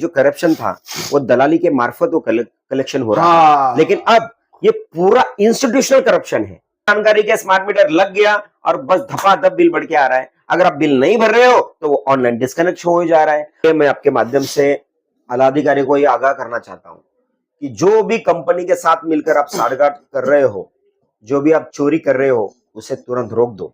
जो करप्शन था वो दलाली के मार्फत वो कलेक्शन हो रहा हाँ। है, लेकिन अब ये पूरा इंस्टीट्यूशनल करप्शन है। जानकारी के स्मार्ट मीटर लग गया और बस धपाधप बिल बढ़ के आ रहा है। अगर आप बिल नहीं भर रहे हो तो वो ऑनलाइन डिस्कनेक्ट हो जा रहा है। मैं आपके माध्यम से आला अधिकारी को ये आगाह करना चाहता हूं कि जो भी कंपनी के साथ मिलकर आप साठगांठ कर रहे हो, जो भी आप चोरी कर रहे हो, उसे तुरंत रोक दो।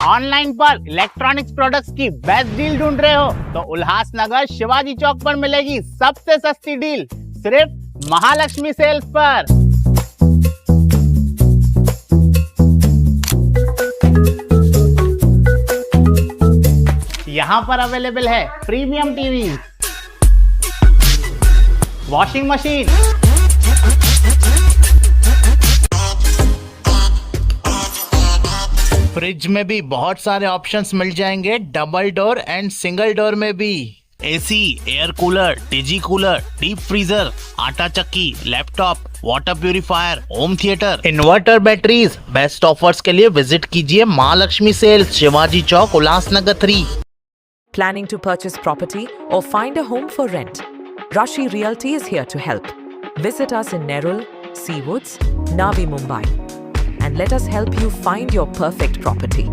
ऑनलाइन पर इलेक्ट्रॉनिक्स प्रोडक्ट्स की बेस्ट डील ढूंढ रहे हो तो उल्लासनगर शिवाजी चौक पर मिलेगी सबसे सस्ती डील, सिर्फ महालक्ष्मी सेल्स पर। यहाँ पर अवेलेबल है premium TV, washing machine, fridge में भी बहुत सारे ऑप्शंस मिल जाएंगे, double door and single door में भी। AC, air cooler, TG cooler, deep freezer, आटा चक्की, laptop, water purifier, home theatre, inverter, batteries. Best offers के लिए विजिट कीजिए Mahalakshmi Sales, Shivaji Chowk, Ulhasnagar 3। Planning to purchase property or find a home for rent? Rashi Realty is here to help. Visit us in Nerul, Seawoods, Navi Mumbai, and let us help you find your perfect property.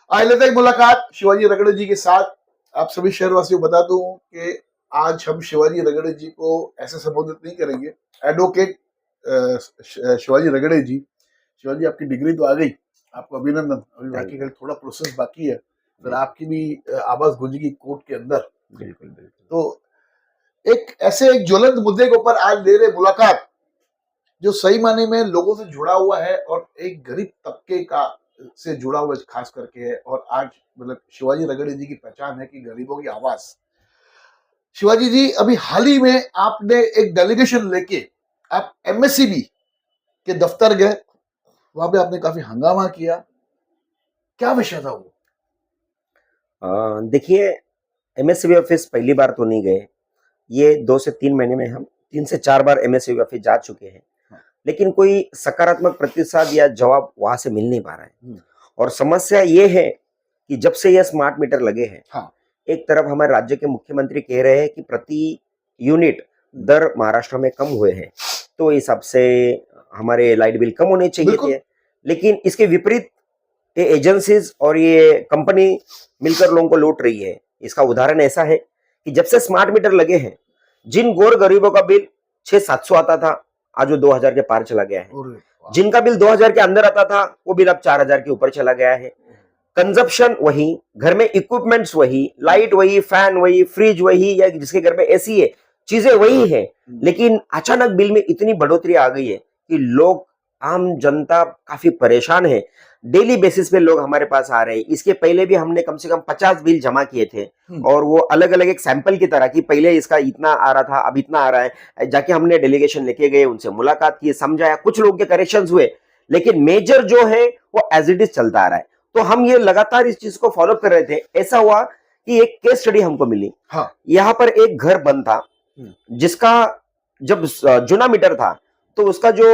आज लेते हैं एक मुलाकात शिवाजी रगड़े जी के साथ। आप सभी शहरवासियों को बता दूं कि आज हम शिवाजी रगड़े जी को ऐसे संबोधित नहीं करेंगे। एडवोकेट शिवाजी रगड़े जी, शिवाजी आपकी डिग्री तो आ गई, आपको अभिनंदन। अभी बाकी का थोड़ा प्रोसेस बाकी है, फिर आपकी भी आवाज गूंजेगी कोर्ट के अंदर। बिल्कुल बिल्कुल। तो एक ऐसे एक ज्वलंत मुद्दे के ऊपर आज ले रहे मुलाकात, जो सही माने में लोगों से जुड़ा हुआ है और एक गरीब तबके का से जुड़ा हुआ खास करके है। और आज मतलब शिवाजी रगड़े जी की पहचान है कि गरीबों की आवाज। शिवाजी जी, अभी हाल ही में आपने एक डेलीगेशन लेके आप एमएससीबी के दफ्तर गए, वहां पे आपने काफी हंगामा किया, क्या विषय था वो? देखिए, एमएससीबी ऑफिस पहली बार तो नहीं गए, ये 2 से 3 महीने में हम 3 से 4 बार एमएससीबी ऑफिस जा चुके हैं, लेकिन कोई सकारात्मक प्रतिसाद या जवाब वहां से मिल नहीं पा रहा है। और समस्या ये है कि जब से ये स्मार्ट मीटर लगे हैं, हाँ। एक तरफ हमारे राज्य के मुख्यमंत्री कह रहे हैं कि प्रति यूनिट दर महाराष्ट्र में कम हुए हैं, तो इस हिसाब से हमारे लाइट बिल कम होने चाहिए थे, लेकिन इसके विपरीत ये एजेंसीज और ये कंपनी मिलकर लोगों को लूट रही है। इसका उदाहरण ऐसा है कि जब से स्मार्ट मीटर लगे हैं, जिन गोर गरीबों का बिल 600-700 आता था, आज वो 2000 के पार चला गया है। जिनका बिल 2000 के अंदर आता था, वो बिल अब 4000 के ऊपर चला गया है। कंजप्शन वही, घर में इक्विपमेंट्स वही, लाइट वही, फैन वही, फ्रिज वही, या जिसके घर में एसी है, चीजें वही है, लेकिन अचानक बिल में इतनी बढ़ोतरी आ गई है कि लोग, आम जनता काफी परेशान है। डेली बेसिस पे लोग हमारे पास आ रहे हैं। इसके पहले भी हमने कम से कम 50 बिल जमा किए थे, और वो अलग अलग एक सैंपल की तरह कि पहले इसका इतना आ रहा था, अब इतना आ रहा है। जाके हमने डेलीगेशन लेके गए, उनसे मुलाकात की, समझाया, कुछ लोगों के करेक्शंस हुए, लेकिन मेजर जो है वो एज इट इज चलता आ रहा है। तो हम ये लगातार इस चीज को फॉलो कर रहे थे। ऐसा हुआ कि एक केस स्टडी हमको मिली। हाँ। यहाँ पर एक घर बंद था, जिसका जब जुना मीटर था तो उसका जो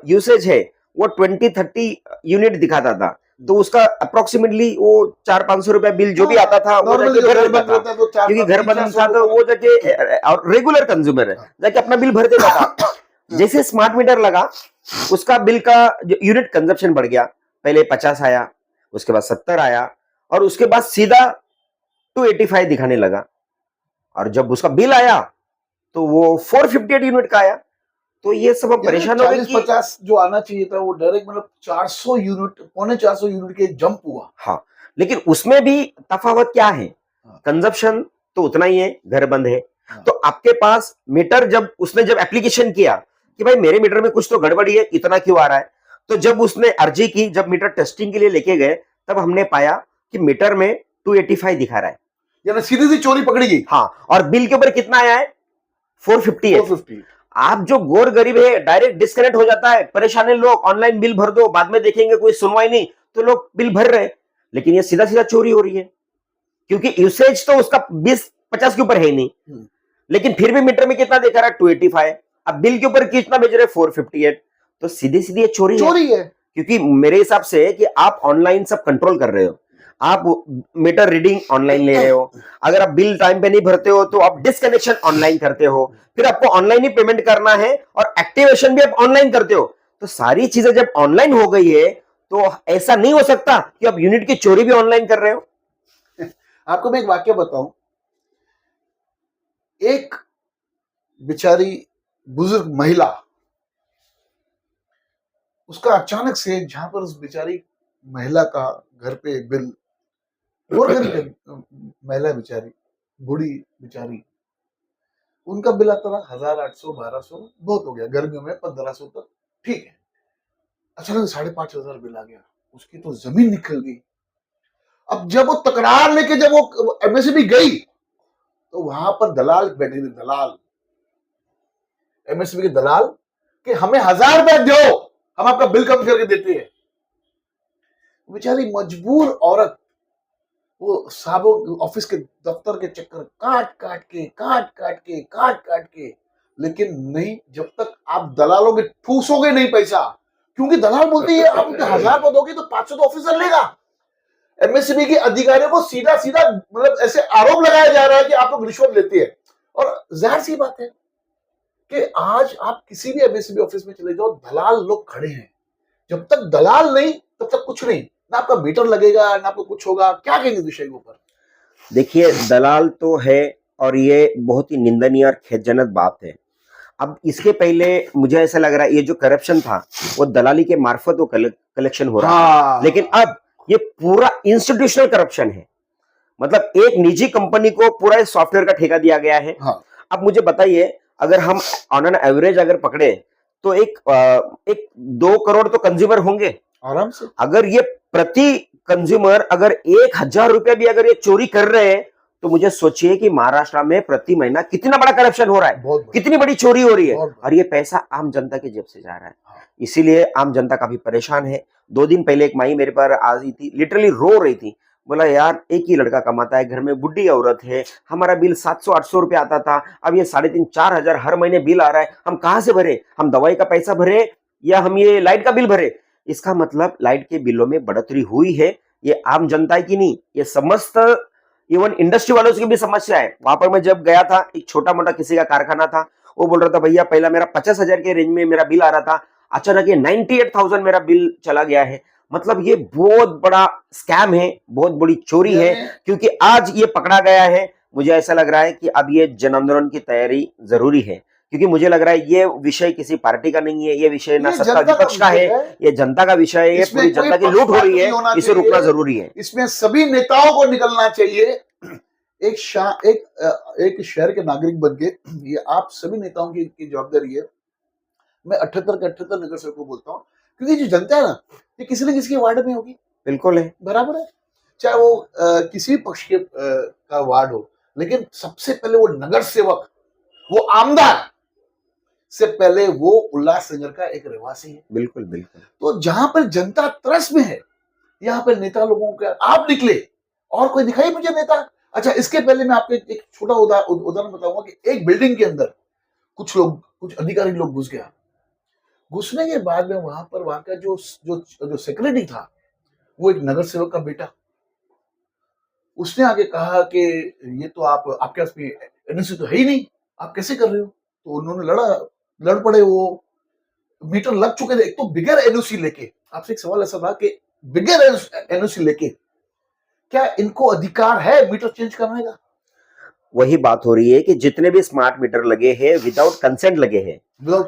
यूसेज है वो 20-30 यूनिट दिखाता था, तो उसका अप्रोक्सीमेटली वो 400-500 रुपया बिल जो भी आता था वो जाके भर देता था, क्योंकि घर बंद था तो वो जाके रेगुलर कंज्यूमर है, जाके अपना बिल भर देता था। जैसे स्मार्ट मीटर लगा, उसका बिल का यूनिट कंजप्शन बढ़ गया। पहले 50 आया, उसके बाद 70 आया, और उसके बाद सीधा 285 दिखाने लगा। और जब उसका बिल आया तो वो 458 यूनिट का आया। तो ये सब परेशान हो गए कि 40-50 जो आना चाहिए था वो डायरेक्ट मतलब 400 यूनिट, 450 यूनिट के जंप हुआ। हाँ, लेकिन उसमें भी तफावत क्या है? कंजप्शन तो उतना ही है, घर बंद है। तो आपके पास मीटर, जब उसने जब एप्लीकेशन किया कि भाई मेरे मीटर में कुछ तो गड़बड़ी है, इतना क्यों आ रहा है, तो जब उसने अर्जी की, जब मीटर टेस्टिंग के लिए लेके गए, तब हमने पाया कि मीटर में 285 दिखा रहा है, यानी सीधी सी चोरी पकड़ी गई। हाँ, और बिल के ऊपर कितना आया है? 450। आप जो गोर गरीब है, डायरेक्ट डिस्कनेक्ट हो जाता है, परेशान है लोग, ऑनलाइन बिल भर दो, बाद में देखेंगे, कोई सुनवाई नहीं, तो लोग बिल भर रहे हैं। लेकिन ये सीधा सीधा चोरी हो रही है, क्योंकि यूसेज तो उसका 20-50 के ऊपर है ही नहीं, लेकिन फिर भी मीटर में कितना दिखा रहा है? 285। अब बिल के ऊपर कितना भेज रहे? 458। तो सीधे सीधे ये चोरी है। चोरी है। क्योंकि मेरे हिसाब से कि आप ऑनलाइन सब कंट्रोल कर रहे हो, आप मीटर रीडिंग ऑनलाइन ले रहे हो, अगर आप बिल टाइम पे नहीं भरते हो तो आप डिसकनेक्शन ऑनलाइन करते हो, फिर आपको ऑनलाइन ही पेमेंट करना है और एक्टिवेशन भी आप ऑनलाइन करते हो। तो सारी चीजें जब ऑनलाइन हो गई है तो ऐसा नहीं हो सकता कि आप यूनिट की चोरी भी ऑनलाइन कर रहे हो। आपको मैं एक वाक्य बताऊं, एक बेचारी बुजुर्ग महिला, उसका अचानक से, जहां पर उस बेचारी महिला का घर पे बिल, और महिला बेचारी, बूढ़ी बेचारी, उनका बिल आता था 1800 1200, बहुत हो गया, गर्मियों में 1500 तक ठीक है। अचानक 5500 बिल आ गया, उसकी तो जमीन निकल गई। अब जब वो तकरार लेके जब वो एमएसएमई गई तो वहां पर दलाल बैठे थे, दलाल, एमएसएमई के दलाल, कि हमें 1000 रुपए दो, हम आपका बिल कम करके देते हैं। बेचारी मजबूर औरत, वो साहब ऑफिस के दफ्तर के चक्कर काट काट के, लेकिन नहीं, जब तक आप दलालों के ठूसोगे नहीं पैसा, क्योंकि दलाल बोलते हैं आप 1000 रुपए दोगे तो 500 तो ऑफिसर लेगा। एमएसएमई के अधिकारियों को सीधा सीधा मतलब ऐसे आरोप लगाया जा रहा है कि आप लोग रिश्वत लेते हैं। और जाहिर सी बात है कि आज आप किसी भी एमएसएमई ऑफिस में चले जाओ, दलाल लोग खड़े हैं। जब तक दलाल नहीं तब तक कुछ नहीं, ना आपका मीटर लगेगा ना आपको कुछ होगा। क्या कहेंगे विषय के ऊपर? देखिए, दलाल तो है और ये बहुत ही निंदनीय और खेदजनक बात है। अब इसके पहले मुझे ऐसा लग रहा है ये जो करप्शन था वो दलाली के मार्फत वो कलेक्शन हो रहा है, लेकिन अब ये पूरा इंस्टीट्यूशनल करप्शन है। मतलब एक निजी कंपनी को पूरा सॉफ्टवेयर का ठेका दिया गया है। अब मुझे बताइए, अगर हम ऑन एन एवरेज अगर पकड़े तो एक 2 करोड़ तो कंज्यूमर होंगे आराम से। अगर ये प्रति कंज्यूमर अगर 1000 रुपया भी अगर ये चोरी कर रहे हैं तो मुझे सोचिए कि महाराष्ट्र में प्रति महीना कितना बड़ा करप्शन हो रहा है, कितनी बड़ी चोरी हो रही है, और ये पैसा आम जनता की जेब से जा रहा है। इसीलिए आम जनता काफी परेशान है। 2 दिन पहले एक माई मेरे पर आई थी, लिटरली रो रही थी, बोला यार एक ही लड़का कमाता है, घर में बुढ़ी औरत है, हमारा बिल 700-800 रुपया आता था, अब ये 3,500-4 हजार हर महीने बिल आ रहा है, हम कहां से भरे? हम दवाई का पैसा भरे या हम ये लाइट का बिल भरे? इसका मतलब लाइट के बिलों में बढ़ोतरी हुई है। ये आम जनता की नहीं, ये समस्त इवन इंडस्ट्री वालों की भी समस्या है। वहां पर मैं जब गया था, एक छोटा मोटा किसी का कारखाना था, वो बोल रहा था भैया पहला मेरा 50,000 के रेंज में मेरा बिल आ रहा था, अचानक ये 98,000 मेरा बिल चला गया है। मतलब ये बहुत बड़ा स्कैम है, बहुत बड़ी चोरी है। क्योंकि आज ये पकड़ा गया है, मुझे ऐसा लग रहा है कि अब ये जन आंदोलन की तैयारी जरूरी है, क्योंकि मुझे लग रहा है ये विषय किसी पार्टी का नहीं है, ये विषय ना सत्ता विपक्ष का है, ये जनता का विषय है, पूरी जनता की लूट हो रही है, इसे रोकना जरूरी है। इसमें सभी नेताओं को निकलना चाहिए। एक शहर के नागरिक बन के ये आप सभी नेताओं की जवाबदारी है। मैं 78 के 78 नगर सेवकों को बोलता हूँ, क्योंकि जो जनता है ना, ये किसी न किसी के वार्ड में होगी। बिल्कुल है, बराबर है, चाहे वो किसी भी पक्ष के का वार्ड हो, लेकिन सबसे पहले वो नगर सेवक, वो आमदार से पहले वो उल्लासनगर का एक रहवासी है। बिल्कुल बिल्कुल। तो जहां पर जनता त्रस में है, यहाँ पर नेता लोगों के आप निकले, और कोई दिखाई मुझे नेता। अच्छा, इसके पहले मैं आपको एक छोटा उदाहरण बताऊंगा कि एक बिल्डिंग के अंदर कुछ अधिकारी लोग घुस गया। घुसने के बाद में वहां का जो सेक्रेटरी था, वो एक नगर सेवक का बेटा, उसने आगे कहा कि ये तो आपके पास में एनओसी तो है ही नहीं, आप कैसे कर रहे हो? तो उन्होंने लड़ पड़े, वो मीटर लग चुके थे, एक तो बिगर एनओसी लेके। आपसे एक सवाल ऐसा था कि बिगर एनओसी लेके क्या इनको अधिकार है मीटर चेंज करने का? वही बात हो रही है कि जितने भी स्मार्ट मीटर लगे हैं विदाउट कंसेंट लगे हैं।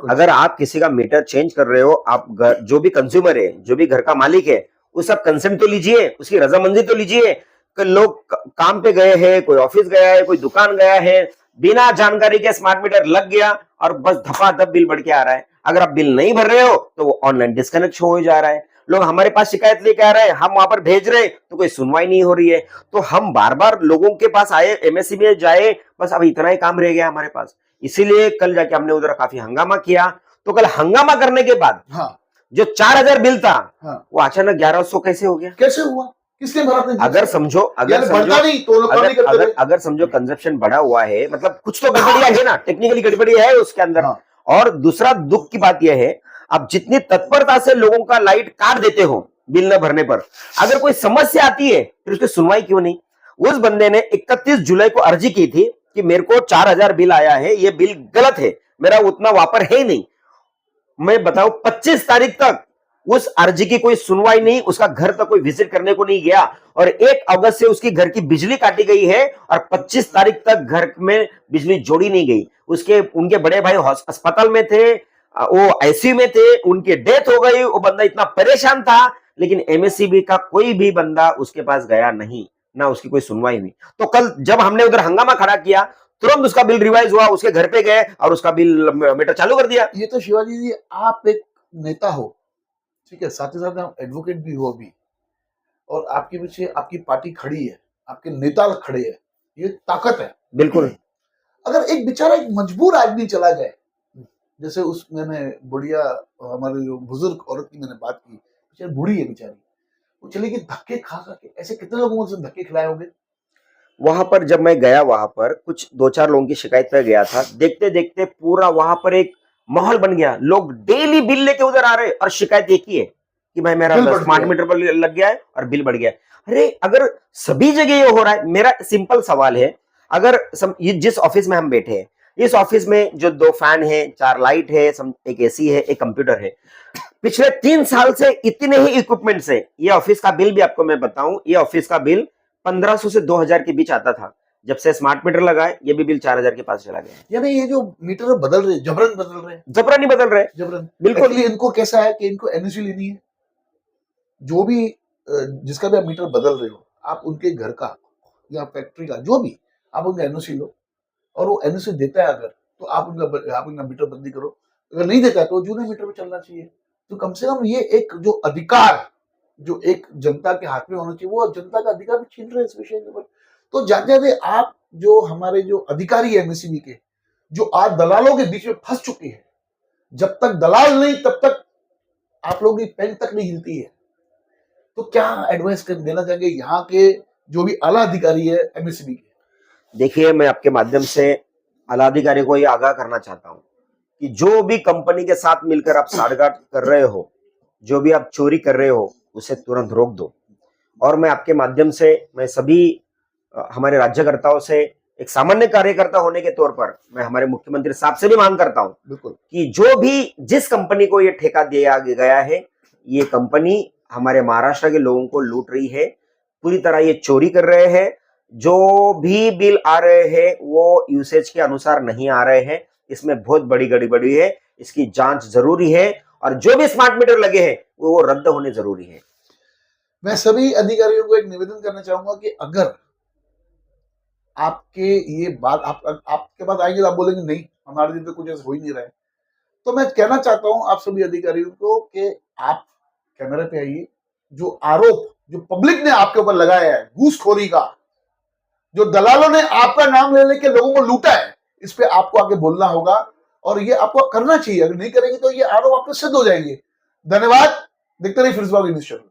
अगर आप किसी का मीटर चेंज कर रहे हो, आप जो भी कंज्यूमर है, जो भी घर का मालिक है, उस सब कंसेंट तो लीजिए, उसकी रजामंदी तो लीजिए। लोग काम पे गए हैं, कोई ऑफिस गया है, कोई दुकान गया है, बिना जानकारी के स्मार्ट मीटर लग गया और बस धपाधप बिल बढ़ के आ रहा है। अगर आप बिल नहीं भर रहे हो तो वो ऑनलाइन डिस्कनेक्ट हो जा रहा है। लोग हमारे पास शिकायत लेके आ रहे हैं, हम वहां पर भेज रहे हैं तो कोई सुनवाई नहीं हो रही है। तो हम बार बार लोगों के पास आए, एमएससी में जाए, बस अब इतना ही काम रह गया हमारे पास। इसीलिए कल जाके हमने उधर काफी हंगामा किया। तो कल हंगामा करने के बाद जो 4000 बिल था वो अचानक 1100 कैसे हो गया? कैसे हुआ? किसने भरा? अगर समझो कंजप्शन बढ़ा हुआ है, मतलब कुछ तो गड़बड़ियां है ना, टेक्निकली गड़बड़ी है उसके अंदर। और दूसरा दुख की बात यह है, आप जितनी तत्परता से लोगों का लाइट काट देते हो बिल न भरने पर, अगर कोई समस्या आती है फिर उसकी सुनवाई क्यों नहीं? उस बंदे ने 31 जुलाई को अर्जी की थी कि मेरे को 4000 बिल आया है, ये बिल गलत है, मेरा उतना वापर है ही नहीं। मैं बताऊं 25 तारीख तक उस अर्जी की कोई सुनवाई नहीं, उसका घर तक कोई विजिट करने को नहीं गया और 1 अगस्त से उसकी घर की बिजली काटी गई है और 25 तारीख तक घर में बिजली जोड़ी नहीं गई। उनके बड़े भाई अस्पताल में थे, वो आईसीयू में थे, उनकी डेथ हो गई, वो बंदा इतना परेशान था, लेकिन एमएससीबी का कोई भी बंदा उसके पास गया नहीं, ना उसकी कोई सुनवाई हुई। तो कल जब हमने उधर हंगामा खड़ा किया, तुरंत उसका बिल रिवाइज हुआ, उसके घर पे गए और उसका बिल मीटर चालू कर दिया। ये तो शिवाजी जी, आप एक नेता हो, ठीक है, साथ ही साथ आप एडवोकेट भी हो अभी, और आपके पीछे आपकी पार्टी खड़ी है, आपके नेता खड़े हैं, ये ताकत है। बिल्कुल। अगर एक बेचारा एक मजबूर आदमी चला जाए, जैसे उस मैंने बुढ़िया, हमारे जो बुजुर्ग औरत की मैंने बात की, बेचारी बूढ़ी है बेचारी, वो चलेगी धक्के खा के, ऐसे कितने लोगों से धक्के खिलाए होंगे? वहां पर जब मैं गया, वहां पर कुछ 2-4 लोगों की शिकायत पे गया था, देखते देखते पूरा वहां पर एक माहौल बन गया। लोग डेली बिल लेके उधर आ रहे और शिकायत एक ही है कि भाई मेरा स्मार्ट मीटर पर लग गया है और बिल बढ़ गया है। अरे अगर सभी जगह ये हो रहा है, मेरा सिंपल सवाल है, अगर जिस ऑफिस में हम बैठे हैं, इस ऑफिस में जो 2 फैन है, 4 लाइट है, एक एसी है, एक कंप्यूटर है, पिछले 3 साल से इतने ही इक्विपमेंट से ये ऑफिस का बिल भी आपको मैं बताऊं, ये ऑफिस का बिल 1500 से 2000 के बीच आता था। जब से स्मार्ट मीटर लगा है, ये भी बिल 4000 के पास चला गया। यानी ये जो मीटर बदल रहे, जबरन बदल रहे हैं, जबरन नहीं बदल रहे, जबरन। बिल्कुल। इनको कैसा है कि इनको एनओसी लेनी है, जो भी जिसका भी आप मीटर बदल रहे हो, आप उनके घर का या फैक्ट्री का जो भी, आप उनका एनओसी लो, और वो एनओसी देता है अगर, तो आप उनका मीटर बंदी करो, अगर नहीं देता तो जूने मीटर पे चलना चाहिए। तो कम से कम ये एक जो अधिकार जो एक जनता के हाथ में होना चाहिए, वो जनता का अधिकार भी छीन रहे हैं इस विषय के ऊपर। तो जाते जाते आप जो हमारे जो अधिकारी है एमएससीबी के, जो आज दलालों के बीच में फंस चुके हैं, जब तक दलाल नहीं तब तक आप लोगों की पेन तक नहीं हिलती है। तो क्या एडवाइस देना चाहेंगे यहाँ के जो भी आला अधिकारी है एमएससीबी के? देखिए, मैं आपके माध्यम से आला अधिकारी को ये आगाह करना चाहता हूं कि जो भी कंपनी के साथ मिलकर आप साठगांठ कर रहे हो, जो भी आप चोरी कर रहे हो, उसे तुरंत रोक दो। और मैं आपके माध्यम से मैं सभी हमारे राज्यकर्ताओं से, एक सामान्य कार्यकर्ता होने के तौर पर, मैं हमारे मुख्यमंत्री साहब से भी मांग करता हूं बिल्कुल कि जो भी जिस कंपनी को ये ठेका दिया गया है, ये कंपनी हमारे महाराष्ट्र के लोगों को लूट रही है, पूरी तरह ये चोरी कर रहे हैं। जो भी बिल आ रहे हैं वो यूसेज के अनुसार नहीं आ रहे हैं, इसमें बहुत बड़ी गड़बड़ी है, इसकी जांच जरूरी है और जो भी स्मार्ट मीटर लगे हैं वो रद्द होने जरूरी है। मैं सभी अधिकारियों को एक निवेदन करना चाहूंगा कि अगर आपके ये बात आपके पास आएंगे तो आप बोलेंगे नहीं हमारे दिन तो कुछ ऐसा हो ही नहीं रहा है, तो मैं कहना चाहता हूं आप सभी अधिकारियों को कि आप कैमरे पे आइए। जो आरोप जो पब्लिक ने आपके ऊपर लगाया है घूसखोरी का, जो दलालों ने आपका नाम ले लेके लोगों को लूटा है, इस पे आपको आगे बोलना होगा और ये आपको करना चाहिए। अगर नहीं करेंगे तो ये आरोप आप पे सिद्ध हो जाएंगे। धन्यवाद। देखते रहिए फिर इस बार न्यूज़ चैनल।